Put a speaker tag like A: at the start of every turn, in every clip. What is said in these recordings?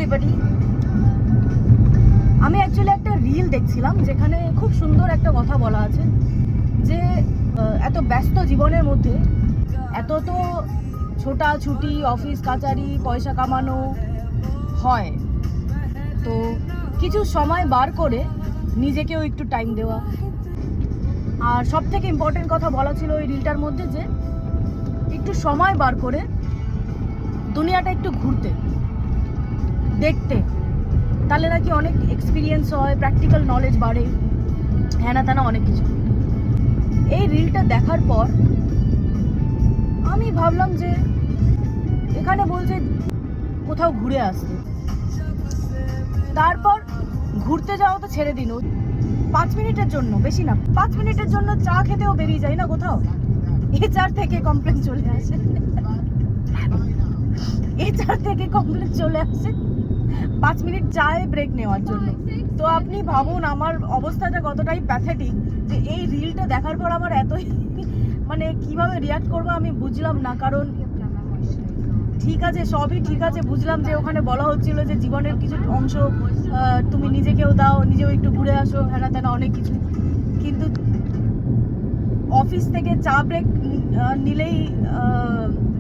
A: Everybody. আমি actually একটা reel দেখছিলাম যেখানে খুব সুন্দর একটা কথা বলা আছে যে এত ব্যস্ত জীবনের মধ্যে এত তো ছোটাছুটি, অফিস কাচারি, পয়সা কামানো হয়, তো কিছু সময় বার করে নিজেকেও একটু টাইম দেওয়া। আর সব থেকে ইম্পর্টেন্ট কথা বলা ছিল ওই রিলটার মধ্যে যে একটু সময় বার করে দুনিয়াটা একটু ঘুরতে দেখতে, তাহলে নাকি অনেক এক্সপিরিয়েন্স হয়, প্র্যাকটিক্যাল নলেজ বাড়ে, হ্যানা ত্যানা অনেক কিছু। এই রিলটা দেখার পর আমি ভাবলাম যে এখানে বলছে কোথাও ঘুরে আসতে, তারপর ঘুরতে যাওয়া তো ছেড়ে দিন, 5 মিনিটের জন্য, বেশি না, 5 মিনিটের জন্য চা খেতেও বেরিয়ে যাই না কোথাও, HR থেকে কমপ্লেন চলে আসে, HR থেকে কমপ্লেন চলে আসে 5 মিনিট চায়ে ব্রেক নেওয়ার জন্য। তো আপনি ভাবুন আমার অবস্থাটা কতটাই প্যাথেটিক যে এই রিলটা দেখার পর আমার এতই মানে কিভাবে রিয়াক্ট করবো আমি বুঝলাম না। কারণ ঠিক আছে, সবই ঠিক আছে, বুঝলাম যে ওখানে বলা হচ্ছিল যে জীবনের কিছু অংশ তুমি নিজেকেও দাও, নিজেও একটু ঘুরে আসো, হ্যানা ত্যানা অনেক কিছু, কিন্তু অফিস থেকে চা ব্রেক নিলেই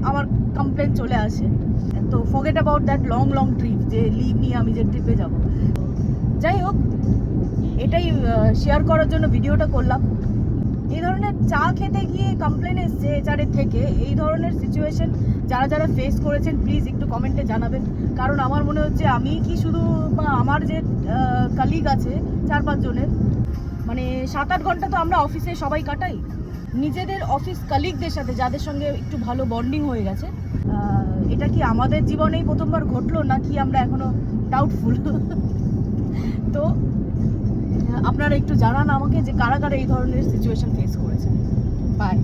A: আমার কমপ্লেন চলে আসে। তো forget about that long trip, যে লিভ নিয়ে আমি যে ট্রিপে যাব। যাই হোক, এটাই শেয়ার করার জন্য ভিডিওটা করলাম। এই ধরনের চা খেতে গিয়ে কমপ্লেন এসছে HR থেকে, এই ধরনের সিচুয়েশন যারা যারা ফেস করেছেন প্লিজ একটু কমেন্টে জানাবেন। কারণ আমার মনে হচ্ছে আমি কি শুধু, বা আমার যে কালিগ আছে 4-5 জনের, মানে 7-8 ঘন্টা তো আমরা অফিসে সবাই কাটাই, নিজেদের অফিস কালিগদের সাথে যাদের সঙ্গে একটু ভালো বন্ডিং হয়ে গেছে। এটা কি আমাদের জীবনেই প্রথমবার ঘটলো নাকি আমরা এখনো ডাউটফুল? তো আপনারা একটু জানান আমাকে যে কারা কারা এই ধরনের সিচুয়েশন ফেস করেছে। বাই।